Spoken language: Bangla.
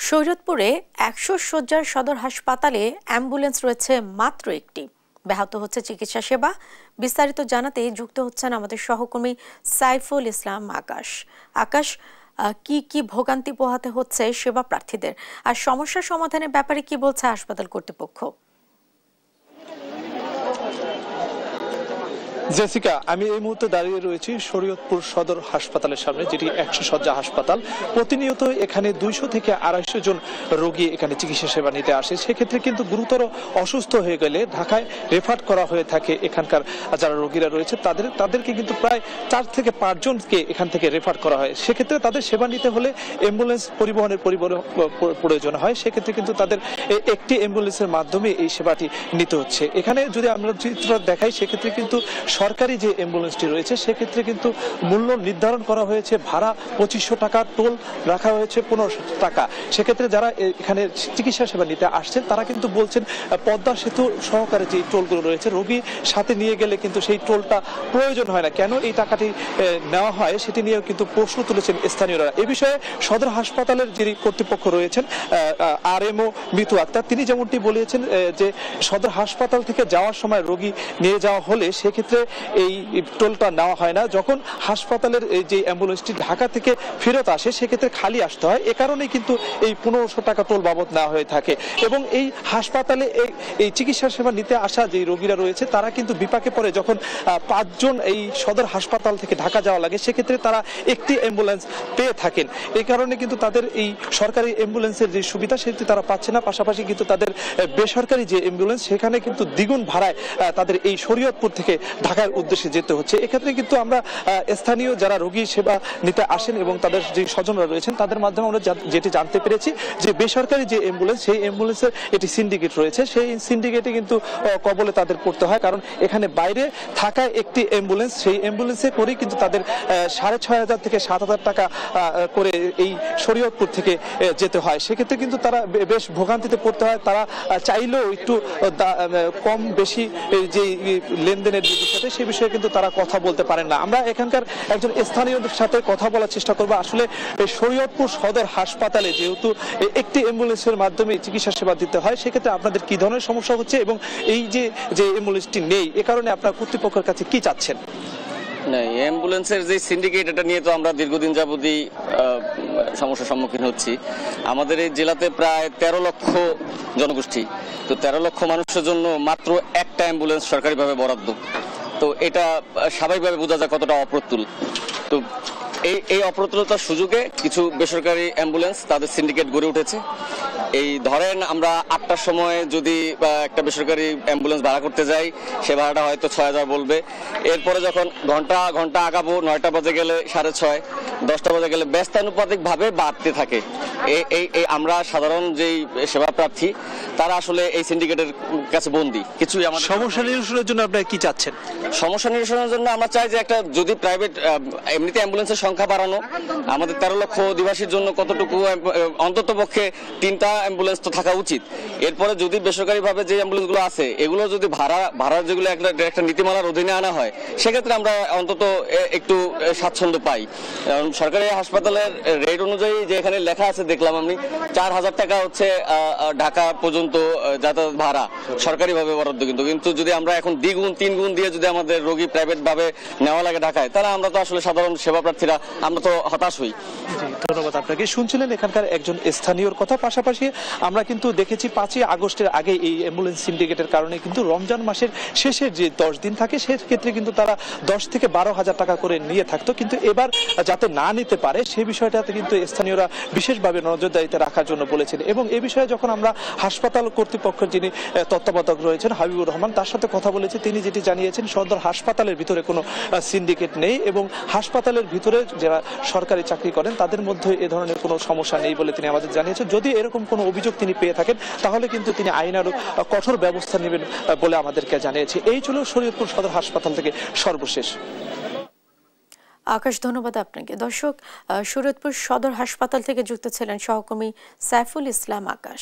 শরীয়তপুরে ১০০ শয্যার সদর হাসপাতালে অ্যাম্বুলেন্স রয়েছে মাত্র একটি। ব্যাহত হচ্ছে চিকিৎসা সেবা। বিস্তারিত জানাতে যুক্ত হচ্ছেন আমাদের সহকর্মী সাইফুল ইসলাম আকাশ। আকাশ, কি ভোগান্তি পোহাতে হচ্ছে সেবা প্রার্থীদের, আর সমস্যা সমাধানের ব্যাপারে কি বলছে হাসপাতাল কর্তৃপক্ষ? জেসিকা, আমি এই মুহূর্তে দাঁড়িয়ে রয়েছি শরীয়তপুর সদর হাসপাতালের সামনে, যেটি ১০০ শয্যা হাসপাতাল। প্রতিনিয়ত এখানে ২০০ থেকে ২৫০ জন রোগী এখানে চিকিৎসা সেবা নিতে আসে। সেক্ষেত্রে কিন্তু গুরুতর অসুস্থ হয়ে গেলে ঢাকায় রেফার করা হয়ে থাকে। এখানকার যারা রোগীরা রয়েছে তাদেরকে কিন্তু প্রায় ৪ থেকে ৫ জনকে এখান থেকে রেফার করা হয়। সেক্ষেত্রে তাদের সেবা নিতে হলে অ্যাম্বুলেন্স পরিবহনের প্রয়োজন হয়। সেক্ষেত্রে কিন্তু তাদের একটি অ্যাম্বুলেন্সের মাধ্যমে এই সেবাটি নিতে হচ্ছে। এখানে যদি আমরা চিত্র দেখাই, সেক্ষেত্রে কিন্তু সরকারি যে অ্যাম্বুলেন্সটি রয়েছে সেক্ষেত্রে কিন্তু মূল্য নির্ধারণ করা হয়েছে, ভাড়া ২৫০০ টাকা, টোল রাখা হয়েছে ১৫০০ টাকা। সেক্ষেত্রে যারা এখানে চিকিৎসা সেবা নিতে আসছেন তারা কিন্তু বলছেন পদ্মা সেতু সহকারে যে টোলগুলো রয়েছে, রোগী সাথে নিয়ে গেলে কিন্তু সেই টোলটা প্রয়োজন হয় না। কেন এই টাকাটি নেওয়া হয় সেটি নিয়েও কিন্তু প্রশ্ন তুলেছেন স্থানীয়রা। এ বিষয়ে সদর হাসপাতালের যিনি কর্তৃপক্ষ রয়েছেন RMO মিতু আক্তার, তিনি যেমনটি বলেছেন যে সদর হাসপাতাল থেকে যাওয়ার সময় রোগী নিয়ে যাওয়া হলে সেক্ষেত্রে এই টোলটা নেওয়া হয় না। যখন হাসপাতালের যে অ্যাম্বুলেন্সটি ঢাকা থেকে ফেরত আসে সেক্ষেত্রে খালি আসতে হয়। এ কারণেই কিন্তু এই ১৫০০ টাকা টোল বাবদ নেওয়া হয়ে থাকে। এবং এই হাসপাতালে এই চিকিৎসা সেবা নিতে আসা যে রোগীরা রয়েছে তারা কিন্তু বিপাকে পড়ে যখন ৫ জন এই সদর হাসপাতাল থেকে ঢাকা যাওয়া লাগে, সেক্ষেত্রে তারা একটি অ্যাম্বুলেন্স পেয়ে থাকেন। এই কারণে কিন্তু তাদের এই সরকারি অ্যাম্বুলেন্সের যে সুবিধা সেটি তারা পাচ্ছে না। পাশাপাশি কিন্তু তাদের বেসরকারি যে অ্যাম্বুলেন্স সেখানে কিন্তু দ্বিগুণ ভাড়ায় তাদের এই শরীয়তপুর থেকে ঢাকার উদ্দেশ্যে যেতে হচ্ছে। এক্ষেত্রে কিন্তু আমরা স্থানীয় যারা রোগী সেবা নিতে আসেন এবং তাদের যে স্বজনরা রয়েছেন তাদের মাধ্যমে আমরা যেটি জানতে পেরেছি যে বেসরকারি যে অ্যাম্বুলেন্স, সেই অ্যাম্বুলেন্সের এটি সিন্ডিকেট রয়েছে। সেই সিন্ডিকেটে কিন্তু কবলে তাদের পড়তে হয়, কারণ এখানে বাইরে থাকা একটি অ্যাম্বুলেন্স, সেই অ্যাম্বুলেন্সে করেই কিন্তু তাদের ৬৫০০ থেকে ৭০০০ টাকা করে এই শরীয়তপুর থেকে যেতে হয়। সেক্ষেত্রে কিন্তু তারা বেশ ভোগান্তিতে পড়তে হয়। তারা চাইলেও একটু কম বেশি যে লেনদেনের যে বিষয়টা সেই বিষয়ে কিন্তু তারা কথা বলতে পারেন না। আমরা এখানকার একজন স্থানীয়দের সাথে কথা বলার চেষ্টা করবো। আসলে শরীয়তপুর সদর হাসপাতালে যেহেতু একটি অ্যাম্বুলেন্সের মাধ্যমে চিকিৎসা সেবা দিতে হয়, সেক্ষেত্রে আপনাদের কি ধরনের সমস্যা হচ্ছে এবং এই যে অ্যাম্বুলেন্সটি নেই এ কারণে আপনার কর্তৃপক্ষের কাছে কি চাচ্ছেন? না, অ্যাম্বুলেন্সের যে সিন্ডিকেট, এটা নিয়ে তো আমরা দীর্ঘদিন যাবতই সমস্যার সম্মুখীন হচ্ছি। আমাদের এই জেলাতে প্রায় ১৩ লক্ষ জনগোষ্ঠী, তো ১৩ লক্ষ মানুষের জন্য মাত্র একটা অ্যাম্বুলেন্স সরকারিভাবে বরাদ্দ। তো এটা স্বাভাবিকভাবে বোঝা যায় কতটা অপ্রতুল। তো এই অপ্রতুলতার সুযোগে কিছু বেসরকারি অ্যাম্বুলেন্স তাদের সিন্ডিকেট গড়ে উঠেছে। এই ধরেন আমরা ৮টার সময় যদি একটা বেসরকারি অ্যাম্বুলেন্স ভাড়া করতে যাই, সে ভাড়াটা হয়তো ৬০০০ বলবে। এরপরে যখন ঘন্টা আগাবো, ৯টা বাজে গেলে ৬৫০, ১০টা বাজে গেলে ব্যস্তানুপাতিকভাবে বাড়তে থাকে। এই আমরা সাধারণ যেই সেবা প্রার্থী তারা আসলে এই সিন্ডিকেটের কাছে বন্দী। কিছুই আমাদের সমস্যা নিরসনের জন্য আপনারা কি চাচ্ছেন? সমস্যা নিরসনের জন্য আমরা চাই যে একটা যদি প্রাইভেট এমনিতে অ্যাম্বুলেন্সের সংখ্যা বাড়ানো, আমাদের ১৩ লক্ষ অধিবাসীর জন্য কতটুকু অন্তত পক্ষে ৩টা অ্যাম্বুলেন্স তো থাকা উচিত। এরপরে যদি বেসরকারিভাবে যে অ্যাম্বুলেন্সগুলো আছে এগুলো যদি ভাড়া যেগুলো একটা নীতিমালার অধীনে আনা হয়, সেক্ষেত্রে আমরা অন্তত একটু স্বাচ্ছন্দ্য পাই। কারণ সরকারি হাসপাতালের রেট অনুযায়ী যে এখানে লেখা আছে দেখলাম আমি, ৪০০০ টাকা হচ্ছে ঢাকা পর্যন্ত যাতায়াত ভাড়া সরকারিভাবে বরাদ্দ। কিন্তু যদি আমরা এখন ২ গুণ দিয়ে যদি আমাদের রোগী প্রাইভেট ভাবে নেওয়া লাগে ঢাকায়, তাহলে আমরা তো আসলে সাধারণ সেবা প্রার্থীরা আমরা তো হতাশ হই। ধন্যবাদ আপনাকে। শুনছিলেন এখানকার একজন স্থানীয়র কথা। পাশাপাশি আমরা কিন্তু দেখেছি ৫ই আগস্টের আগে এই অ্যাম্বুলেন্স সিন্ডিকেটের কারণে কিন্তু রমজান মাসের শেষের যে ১০ দিন থাকে সেক্ষেত্রে কিন্তু তারা ১০ থেকে ১২,০০০ টাকা করে নিয়ে থাকতো। কিন্তু এবার যাতে না নিতে পারে সেই বিষয়টাতে কিন্তু স্থানীয়রা বিশেষভাবে নজরদারিতে রাখার জন্য বলেছেন। এবং এ বিষয়ে যখন আমরা হাসপাতাল কর্তৃপক্ষের যিনি তত্ত্বাবধায়ক রয়েছেন হাবিবুর রহমান, তার সাথে কথা বলেছি, তিনি যেটি জানিয়েছেন সদর হাসপাতালের ভিতরে কোনো সিন্ডিকেট নেই এবং হাসপাতালের ভিতরে যারা সরকারি চাকরি করেন তাদের মধ্যে এ ধরনের কোনো সমস্যা নেই বলে তিনি আমাদের জানিয়েছেন। যদি এরকম কোনো অভিযোগ তিনি পেয়ে থাকেন তাহলে কিন্তু তিনি আইন আরো কঠোর ব্যবস্থা নেবেন বলে আমাদেরকে জানিয়েছে। এই ছিল শরীয়তপুর সদর হাসপাতাল থেকে সর্বশেষ। আকাশ, ধন্যবাদ আপনাকে। দর্শক, শরীয়তপুর সদর হাসপাতাল থেকে যুক্ত ছিলেন সহকর্মী সাইফুল ইসলাম আকাশ।